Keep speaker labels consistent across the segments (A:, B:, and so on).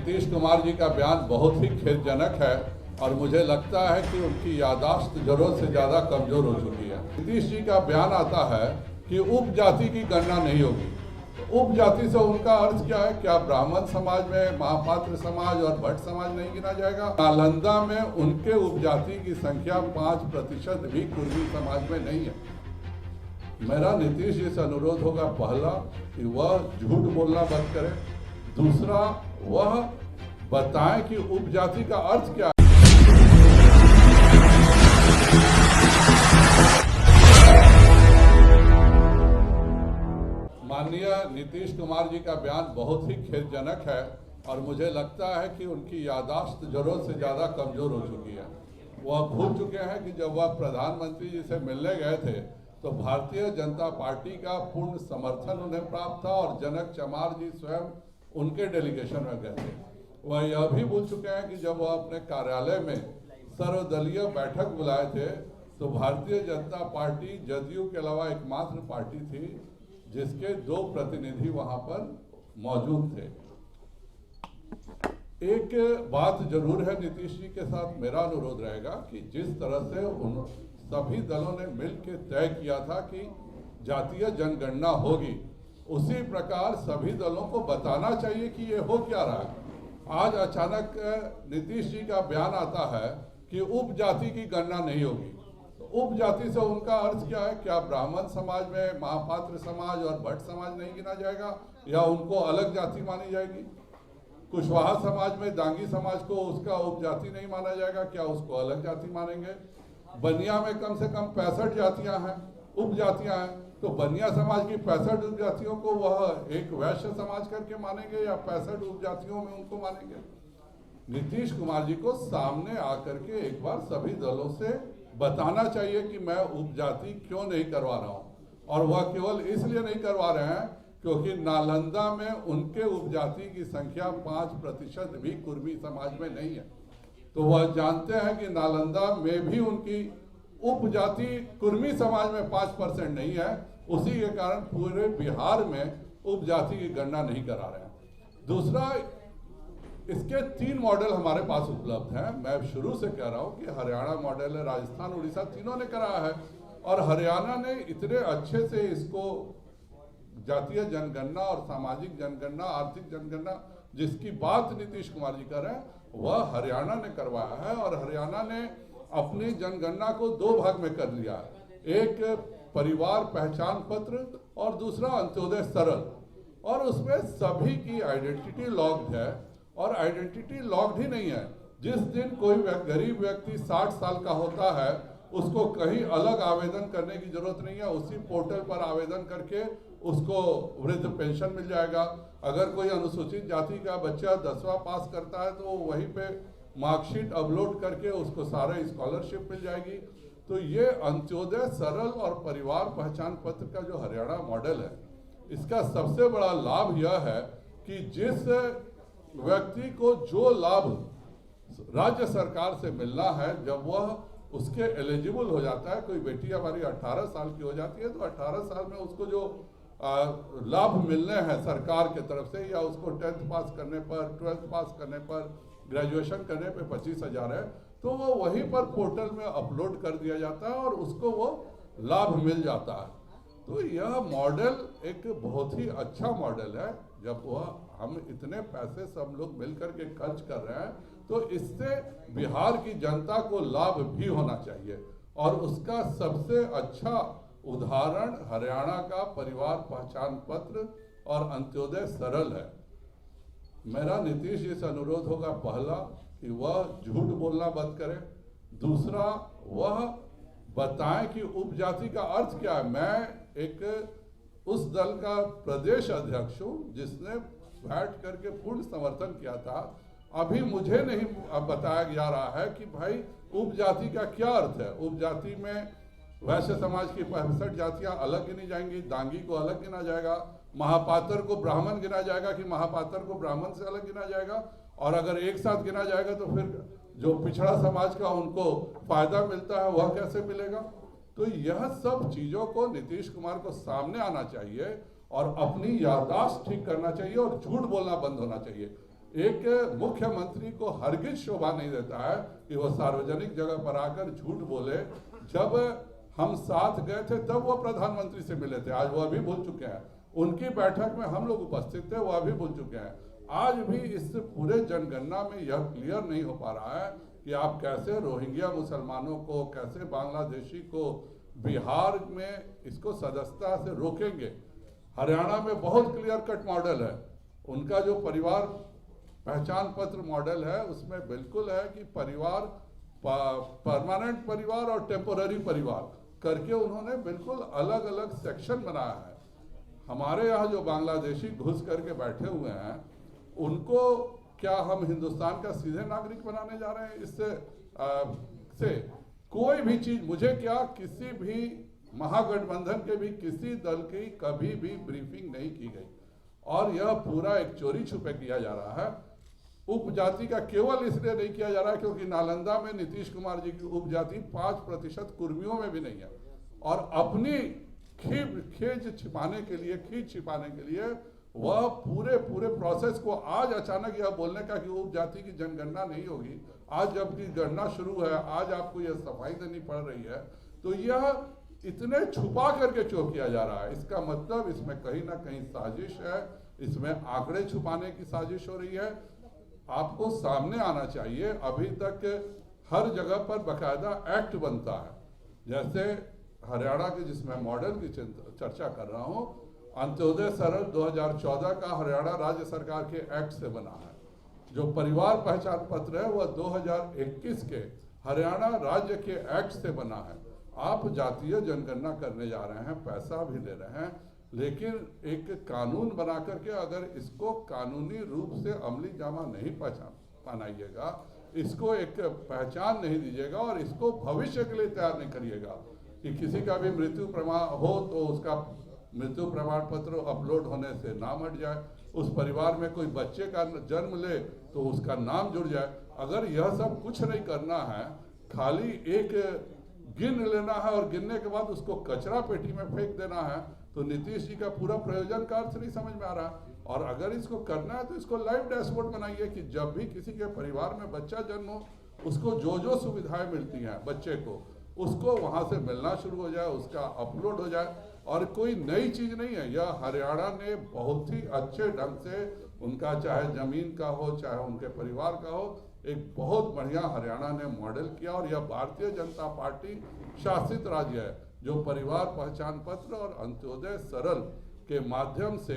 A: नीतीश कुमार जी का बयान बहुत ही खेदजनक है और मुझे लगता है कि उनकी याददाश्त जरूरत से ज़्यादा कमज़ोर हो चुकी है। नीतीश जी का बयान आता है कि उपजाति की गणना नहीं होगी। तो उपजाति से उनका अर्थ क्या है? क्या ब्राह्मण समाज में महापात्र समाज और भट्ट समाज नहीं गिना जाएगा? नालंदा में उनके उपजाति की संख्या 5% भी कुर्मी समाज में नहीं है। मेरा नीतीश जी से अनुरोध होगा, पहला कि वह झूठ बोलना बंद करें, दूसरा वह बताएं कि उपजाति का अर्थ क्या है। माननीय नीतीश कुमार जी का बयान बहुत ही खेदजनक है और मुझे लगता है कि उनकी याददाश्त जरूरत से ज़्यादा कमज़ोर हो चुकी है। वह भूल चुके हैं कि जब वह प्रधानमंत्री जी से मिलने गए थे तो भारतीय जनता पार्टी का पूर्ण समर्थन उन्हें प्राप्त था और जनक चमार जी स्वयं उनके डेलीगेशन में गए थे। वह यह भी भूल चुके हैं कि जब वह अपने कार्यालय में सर्वदलीय बैठक बुलाए थे तो भारतीय जनता पार्टी जदयू के अलावा एकमात्र पार्टी थी जिसके 2 प्रतिनिधि वहां पर मौजूद थे। एक बात जरूर है, नीतीश जी के साथ मेरा अनुरोध रहेगा कि जिस तरह से उन सभी दलों ने मिलकर तय किया था कि जातीय जनगणना होगी, उसी प्रकार सभी दलों को बताना चाहिए कि ये हो क्या रहा है। आज अचानक नीतीश जी का बयान आता है कि उपजाति की गणना नहीं होगी। उपजाति से उनका अर्थ क्या है? क्या ब्राह्मण समाज में महापात्र समाज और भट्ट समाज नहीं गिना जाएगा या उनको अलग जाति मानी जाएगी? कुशवाहा समाज में दांगी समाज को उसका उपजाति नहीं माना जाएगा, क्या उसको अलग जाति मानेंगे? बनिया में कम से कम 65 जातियां हैं, उपजातियां हैं, तो बनिया समाज की 65 उपजातियों को वह एक वैश्य समाज करके मानेंगे या 65 उपजातियों में उनको मानेंगे? नीतीश कुमार जी को सामने आकर के एक बार सभी दलों से बताना चाहिए कि मैं उपजाति क्यों नहीं करवा रहा हूं। और वह केवल इसलिए नहीं करवा रहे हैं क्योंकि नालंदा में उनके उपजाति की संख्या 5% भी कुर्मी समाज में नहीं है। तो वह जानते हैं कि नालंदा में भी उनकी उपजाति कुर्मी समाज में 5% नहीं है, उसी के कारण पूरे बिहार में उपजाति की गणना नहीं करा रहे हैं। दूसरा, इसके 3 मॉडल हमारे पास उपलब्ध हैं। मैं शुरू से कह रहा हूं कि हरियाणा मॉडल है, राजस्थान, उड़ीसा, तीनों ने कराया है और हरियाणा ने इतने अच्छे से इसको जातीय जनगणना और सामाजिक जनगणना, आर्थिक जनगणना जिसकी बात नीतीश कुमार जी कर रहे हैं, वह हरियाणा ने करवाया है और हरियाणा ने अपनी जनगणना को 2 भाग में कर लिया है। एक परिवार पहचान पत्र और दूसरा अंत्योदय सरल, और उसमें सभी की आइडेंटिटी लॉग्ड है। और आइडेंटिटी लॉग्ड ही नहीं है, जिस दिन कोई गरीब व्यक्ति 60 साल का होता है उसको कहीं अलग आवेदन करने की जरूरत नहीं है, उसी पोर्टल पर आवेदन करके उसको वृद्ध पेंशन मिल जाएगा। अगर कोई अनुसूचित जाति का बच्चा 10वां पास करता है तो वहीं पे मार्कशीट अपलोड करके उसको सारे स्कॉलरशिप मिल जाएगी। तो ये अंत्योदय सरल और परिवार पहचान पत्र का जो हरियाणा मॉडल है, इसका सबसे बड़ा लाभ यह है कि जिस व्यक्ति को जो लाभ राज्य सरकार से मिलना है, जब वह उसके एलिजिबल हो जाता है, कोई बेटी हमारी 18 साल की हो जाती है तो 18 साल में उसको जो लाभ मिलने हैं सरकार के तरफ से, या उसको 10th पास करने पर, 12th पास करने पर, ग्रेजुएशन करने पे 25,000 है, तो वो वहीं पर पोर्टल में अपलोड कर दिया जाता है और उसको वो लाभ मिल जाता है। तो यह मॉडल एक बहुत ही अच्छा मॉडल है। जब वह हम इतने पैसे सब लोग मिलकर के खर्च कर रहे हैं तो इससे बिहार की जनता को लाभ भी होना चाहिए, और उसका सबसे अच्छा उदाहरण हरियाणा का परिवार पहचान पत्र और अंत्योदय सरल है। मेरा नीतीश जी से अनुरोध होगा, पहला कि वह झूठ बोलना बंद करें, दूसरा वह बताएं कि उपजाति का अर्थ क्या है। मैं एक उस दल का प्रदेश अध्यक्ष हूं जिसने बैठ करके पूर्ण समर्थन किया था। अभी मुझे नहीं बताया जा रहा है कि भाई उपजाति का क्या अर्थ है। उपजाति में वैश्य समाज की 65 जातियां अलग गिनी जाएंगी, दांगी को अलग गिना जाएगा, महापात्र को ब्राह्मण गिना जाएगा कि महापात्र को ब्राह्मण से अलग गिना जाएगा, और अगर एक साथ गिना जाएगा तो फिर जो पिछड़ा समाज का उनको फायदा मिलता है वह कैसे मिलेगा। तो यह सब चीजों को नीतीश कुमार को सामने आना चाहिए और अपनी याददाश्त ठीक करना चाहिए और झूठ बोलना बंद होना चाहिए। एक मुख्यमंत्री को हरगिज शोभा नहीं देता है कि वो सार्वजनिक जगह पर आकर झूठ बोले। जब हम साथ गए थे तब वो प्रधानमंत्री से मिले थे, आज वो अभी भूल चुके हैं। उनकी बैठक में हम लोग उपस्थित थे, वो अभी भूल चुके हैं। आज भी इस पूरे जनगणना में यह क्लियर नहीं हो पा रहा है कि आप कैसे रोहिंग्या मुसलमानों को, कैसे बांग्लादेशी को बिहार में इसको सदस्यता से रोकेंगे। हरियाणा में बहुत क्लियर कट मॉडल है, उनका जो परिवार पहचान पत्र मॉडल है उसमें बिल्कुल है कि परिवार परमानेंट परिवार और टेम्पोररी परिवार करके उन्होंने बिल्कुल अलग अलग सेक्शन बनाया है। हमारे यहाँ जो बांग्लादेशी घुस करके बैठे हुए हैं उनको क्या हम हिंदुस्तान का सीधे नागरिक बनाने जा रहे हैं? इससे कोई भी चीज, मुझे क्या किसी भी महागठबंधन के भी किसी दल की कभी भी ब्रीफिंग नहीं की गई और यह पूरा एक चोरी छुपे किया जा रहा है। उपजाति का केवल इसलिए नहीं किया जा रहा है क्योंकि नालंदा में नीतीश कुमार जी की उपजाति 5% कुर्मियों में भी नहीं है और अपनी खींच छिपाने के लिए वह पूरे प्रोसेस को आज अचानक यह बोलने का कि उपजाति की जनगणना नहीं होगी, आज जबकि गणना शुरू है, आज आपको यह सफाई देनी पड़ रही है, तो यह इतने छुपा करके क्यों किया जा रहा है? इसका मतलब इसमें कहीं ना कहीं साजिश है, इसमें आंकड़े छुपाने की साजिश हो रही है। आपको सामने आना चाहिए। अभी तक हर जगह पर बकायदा एक्ट बनता है, जैसे हरियाणा के जिसमें मॉडल की चर्चा कर रहा हूँ, अंत्योदय सरल 2014 का हरियाणा राज्य सरकार के एक्ट से बना है। जो परिवार पहचान पत्र है वह 2021 के हरियाणा राज्य के एक्ट से बना है। आप जातीय जनगणना करने जा रहे हैं, पैसा भी ले रहे हैं, लेकिन एक कानून बना करके अगर इसको कानूनी रूप से अमली जामा नहीं बनाइएगा, इसको एक पहचान नहीं दीजिएगा और इसको भविष्य के लिए तैयार नहीं करिएगा कि किसी का भी मृत्यु प्रमाण हो तो उसका मृत्यु प्रमाण पत्र अपलोड होने से नाम हट जाए, उस परिवार में कोई बच्चे का जन्म ले तो उसका नाम जुड़ जाए। अगर यह सब कुछ नहीं करना है, खाली एक गिन लेना है और गिनने के बाद उसको कचरा पेटी में फेंक देना है, तो नीतीश जी का पूरा प्रयोजन का अर्थ नहीं समझ में आ रहा। और अगर इसको करना है तो इसको लाइव डैशबोर्ड बनाइए कि जब भी किसी के परिवार में बच्चा जन्म हो, उसको जो जो सुविधाएं मिलती हैं बच्चे को, उसको वहां से मिलना शुरू हो जाए, उसका अपलोड हो जाए। और कोई नई चीज नहीं है, यह हरियाणा ने बहुत ही अच्छे ढंग से, उनका चाहे जमीन का हो चाहे उनके परिवार का हो, एक बहुत बढ़िया हरियाणा ने मॉडल किया। और यह भारतीय जनता पार्टी शासित राज्य है जो परिवार पहचान पत्र और अंत्योदय सरल के माध्यम से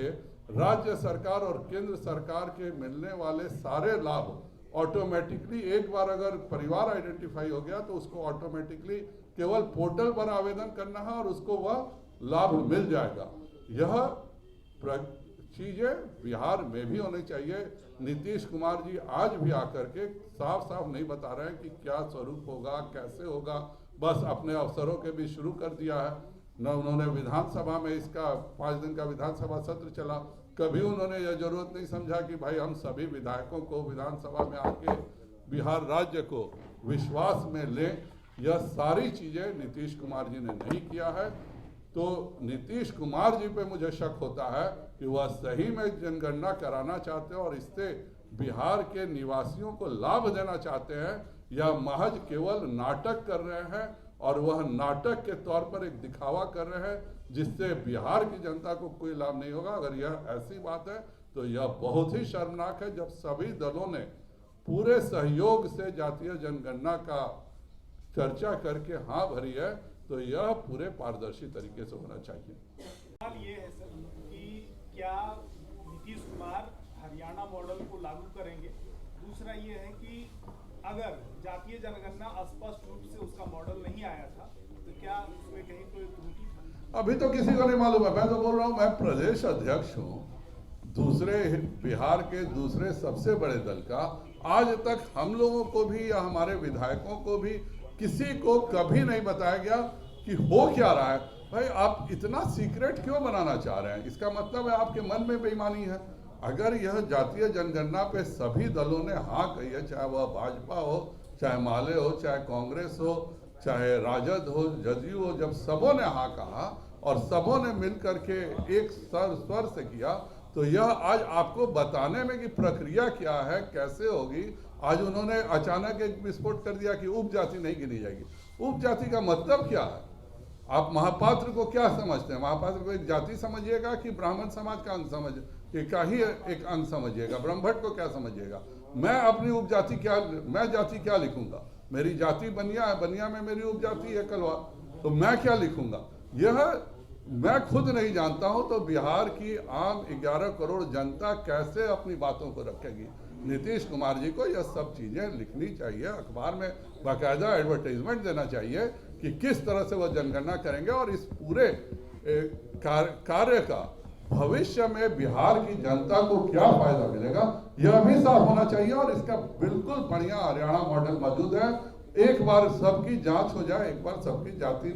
A: राज्य सरकार और केंद्र सरकार के मिलने वाले सारे लाभ ऑटोमेटिकली, एक बार अगर परिवार आइडेंटिफाई हो गया तो उसको ऑटोमेटिकली केवल पोर्टल पर आवेदन करना है और उसको वह लाभ मिल जाएगा। यह चीजें बिहार में भी होनी चाहिए। नीतीश कुमार जी आज भी आकर के साफ साफ नहीं बता रहे हैं कि क्या स्वरूप होगा, कैसे होगा, बस अपने अफसरों के भी शुरू कर दिया है। न उन्होंने विधानसभा में इसका 5 दिन का विधानसभा सत्र चला, कभी उन्होंने यह जरूरत नहीं समझा कि भाई हम सभी विधायकों को विधानसभा में आके बिहार राज्य को विश्वास में लें। यह सारी चीजें नीतीश कुमार जी ने नहीं किया है। तो नीतीश कुमार जी पे मुझे शक होता है कि वह सही में जनगणना कराना चाहते हैं और इससे बिहार के निवासियों को लाभ देना चाहते हैं, या महज केवल नाटक कर रहे हैं और वह नाटक के तौर पर एक दिखावा कर रहे हैं जिससे बिहार की जनता को कोई लाभ नहीं होगा। अगर यह ऐसी बात है तो यह बहुत ही शर्मनाक है। जब सभी दलों ने पूरे सहयोग से जातीय जनगणना का चर्चा करके हाँ भरी है, तो यह पूरे पारदर्शी तरीके से होना चाहिए।
B: सवाल ये है सर कि क्या नीतीश कुमार हरियाणा मॉडल को लागू करेंगे? दूसरा ये है कि अगर जातीय जनगणना स्पष्ट रूप से उसका मॉडल नहीं आया था तो क्या उसमें कहीं कोई त्रुटि था?
A: अभी तो किसी को नहीं मालूम है। मैं तो बोल रहा हूँ, मैं प्रदेश अध्यक्ष हूँ दूसरे बिहार के दूसरे सबसे बड़े दल का। आज तक हम लोगों को भी या हमारे विधायकों को भी किसी को कभी नहीं बताया गया कि हो क्या रहा है। भाई आप इतना सीक्रेट क्यों बनाना चाह रहे हैं? इसका मतलब है आपके मन में बेईमानी है। अगर यह जातीय जनगणना पे सभी दलों ने हाँ कही है, चाहे वह भाजपा हो, चाहे माले हो, चाहे कांग्रेस हो, चाहे राजद हो, जदयू हो, जब सबों ने हाँ कहा और सबों ने मिल करके एक स्वर से किया, तो यह आज आपको बताने में कि प्रक्रिया क्या है, कैसे होगी। आज उन्होंने अचानक एक विस्फोट कर दिया कि उपजाति नहीं गिनी जाएगी। उपजाति का मतलब क्या है? आप महापात्र को क्या समझते हैं? महापात्र को एक जाति समझिएगा कि ब्राह्मण समाज का अंग समझ का ही एक अंग समझिएगा? ब्रह्मभट्ट को क्या समझिएगा? मैं अपनी उपजाति क्या, मैं जाति क्या लिखूंगा? मेरी जाति बनिया है, बनिया में मेरी उपजाति है कलवा, तो मैं क्या लिखूंगा? यह मैं खुद नहीं जानता हूं, तो बिहार की आम 11 करोड़ जनता कैसे अपनी बातों को रखेगी? नीतीश कुमार जी को यह सब चीजें लिखनी चाहिए, अखबार में बाकायदा एडवर्टाइजमेंट देना चाहिए कि किस तरह से वह जनगणना करेंगे और इस पूरे कार्य का भविष्य में बिहार की जनता को क्या फायदा मिलेगा, यह भी साफ होना चाहिए। और इसका बिल्कुल बढ़िया हरियाणा मॉडल मौजूद है। एक बार सबकी जांच हो जाए, एक बार सबकी जाति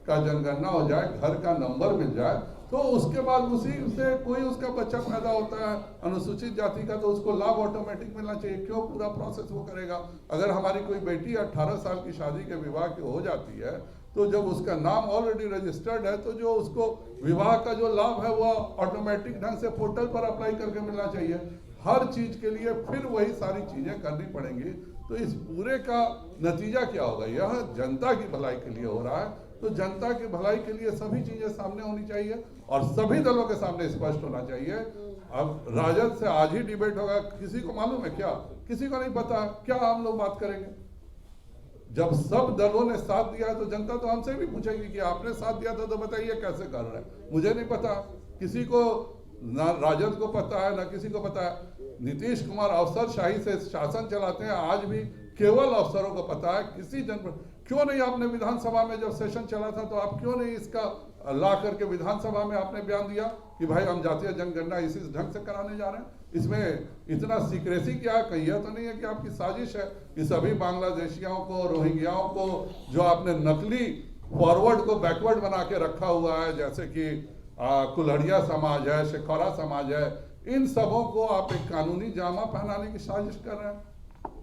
A: का जनगणना हो जाए, घर का नंबर मिल जाए, तो उसके बाद उसी से कोई उसका बच्चा पैदा होता है अनुसूचित जाति का, तो उसको लाभ ऑटोमेटिक मिलना चाहिए। क्यों पूरा प्रोसेस वो करेगा? अगर हमारी कोई बेटी 18 साल की शादी के विवाह की हो जाती है, तो जब उसका नाम ऑलरेडी रजिस्टर्ड है, तो जो उसको विवाह का जो लाभ है वो ऑटोमेटिक ढंग से पोर्टल पर अप्लाई करके मिलना चाहिए। हर चीज के लिए फिर वही सारी चीजें करनी पड़ेंगी। तो इस पूरे का नतीजा क्या होगा? यह जनता की भलाई के लिए हो रहा है, तो जनता की भलाई के लिए सभी चीजें सामने होनी चाहिए और सभी दलों के सामने स्पष्ट होना चाहिए। अब राजद से आज ही डिबेट होगा, किसी को मालूम है क्या? किसी को नहीं पता। क्या हम लोग बात करेंगे? जब सब दलों ने साथ दिया है तो जनता तो हमसे भी पूछेगी कि आपने साथ दिया था तो बताइए कैसे कर रहे हैं। मुझे नहीं पता, किसी को ना राजद को पता है ना किसी को पता है। नीतीश कुमार अफसरशाही से शासन चलाते हैं, आज भी केवल अफसरों को पता है। किसी जन क्यों नहीं आपने विधानसभा में जब सेशन चला था तो आप क्यों नहीं इसका ला करके विधानसभा में आपने बयान दिया कि भाई हम जातीय जनगणना इसी ढंग से कराने जा रहे हैं? इसमें इतना सीक्रेसी क्या है? कहीं तो नहीं है कि आपकी साजिश है कि सभी बांग्लादेशियों को, रोहिंग्याओं को, जो आपने नकली फॉरवर्ड को बैकवर्ड बना के रखा हुआ है, जैसे कि कुल्हड़िया समाज है, शेखौरा समाज है, इन सबों को आप एक कानूनी जामा पहनाने की साजिश कर रहे हैं।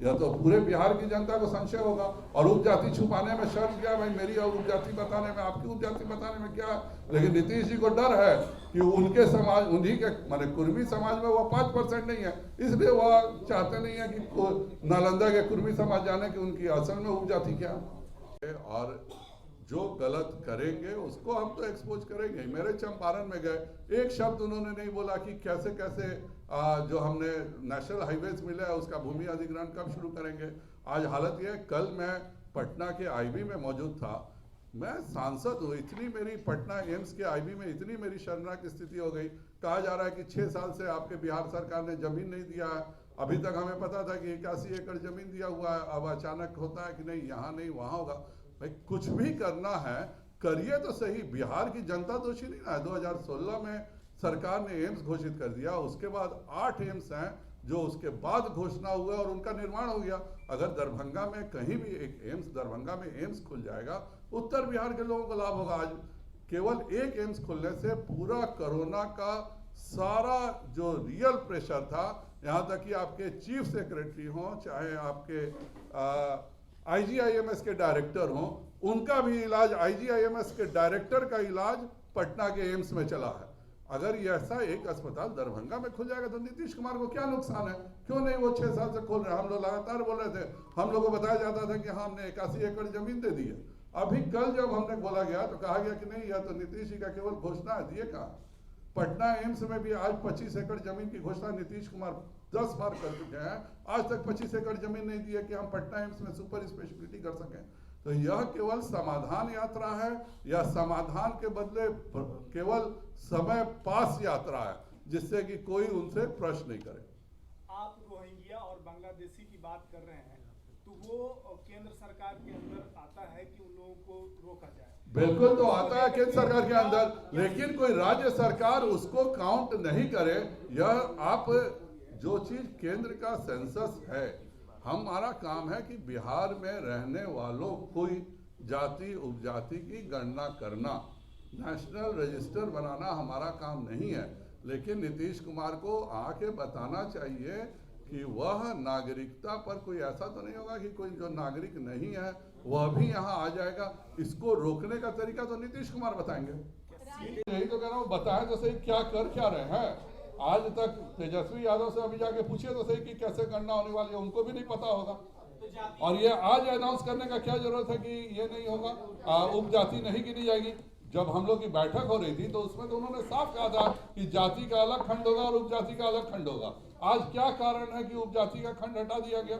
A: यह तो पूरे बिहार की जनता को संशय होगा। और उपजाति छुपाने में शर्म क्या? भाई मेरी उपजाति बताने में, आपकी उपजाति बताने में क्या? लेकिन नीतीश जी को डर है कि उनके समाज, उन्हीं के माने कुर्मी समाज में वो 5% नहीं है, इसलिए वह चाहते नहीं है कि नालंदा के कुर्मी समाज जाने कि उनकी असल में उपजाति क्या है। और जो गलत करेंगे उसको हम तो एक्सपोज करेंगे। मेरे चंपारण में गए, एक शब्द उन्होंने नहीं बोला कि कैसे कैसे जो हमने नेशनल हाईवेज मिला है उसका भूमि अधिग्रहण कब शुरू करेंगे। आज हालत ये, कल मैं पटना के आईबी में मौजूद था। मैं सांसद हूँ, इतनी मेरी पटना एम्स के आईबी में इतनी मेरी शर्मनाक स्थिति हो गई। कहा जा रहा है कि 6 साल से आपके बिहार सरकार ने जमीन नहीं दिया है। अभी तक हमें पता था कि 81 एकड़ जमीन दिया हुआ है, अब अचानक होता है कि नहीं यहाँ नहीं वहाँ होगा। भाई कुछ भी करना है करिए तो सही। बिहार की जनता दोषी नहीं ना है। 2016 में सरकार ने एम्स घोषित कर दिया, उसके बाद 8 एम्स हैं जो उसके बाद घोषणा हुआ और उनका निर्माण हो गया। अगर दरभंगा में कहीं भी एक एम्स, दरभंगा में एम्स खुल जाएगा, उत्तर बिहार के लोगों को लाभ होगा। आज केवल एक एम्स खुलने से पूरा कोरोना का सारा जो रियल प्रेशर था, यहाँ तक कि आपके चीफ सेक्रेटरी हों, चाहे आपके IGIMS के डायरेक्टर हों, उनका भी इलाज, IGIMS के डायरेक्टर का इलाज पटना के एम्स में चला है। अगर ये ऐसा एक अस्पताल दरभंगा में खुल जाएगा तो नीतीश कुमार को क्या नुकसान है? क्यों नहीं वो 6 साल से खोल रहे हैं? हम लोग लगातार बोल रहे थे, हम लोग को बताया जाता था कि हाँ हमने 81 एकड़ जमीन दे दी है। अभी कल जब हमने बोला गया तो कहा गया कि नहीं, यह तो नीतीश जी का केवल घोषणा है, दिए कहाँ? पटना एम्स में भी आज 25 एकड़ जमीन की घोषणा नीतीश कुमार 10 बार कर चुके हैं, आज तक 25 एकड़ जमीन नहीं दी है कि हम पटना एम्स में सुपर स्पेशलिटी कर सकें। तो यह केवल समाधान यात्रा है या समाधान के बदले केवल समय पास यात्रा है, जिससे कि कोई उनसे प्रश्न नहीं करे।
B: आप रोहिंग्या और बांग्लादेशी की बात कर रहे हैं, तो वो केंद्र सरकार के अंदर आता है कि उन लोगों को रोका जाए?
A: बिल्कुल तो आता है केंद्र सरकार के अंदर, लेकिन कोई राज्य सरकार उसको काउंट नहीं करे। यह आप जो चीज केंद्र का सेंसस है, हमारा काम है कि बिहार में रहने वालों कोई जाति उपजाति की गणना करना, नेशनल रजिस्टर बनाना हमारा काम नहीं है। लेकिन नीतीश कुमार को आके बताना चाहिए कि वह नागरिकता पर कोई ऐसा तो नहीं होगा कि कोई जो नागरिक नहीं है वह भी यहाँ आ जाएगा। इसको रोकने का तरीका तो नीतीश कुमार बताएंगे। यही तो कह रहा हूँ, बताएं तो सही क्या कर क्या रहे हैं। आज तक तेजस्वी यादव से अभी जाके पूछिए तो सही कि कैसे गणना होने वाली है, उनको भी नहीं पता होगा। और ये आज अनाउंस करने का क्या जरूरत है कि ये नहीं होगा, उपजाति नहीं गिनी जाएगी। जब हम लोग की बैठक हो रही थी तो उसमें तो उन्होंने साफ कहा था कि जाति का अलग खंड होगा और उपजाति का अलग खंड होगा। आज क्या कारण है कि उपजाति का खंड हटा दिया गया?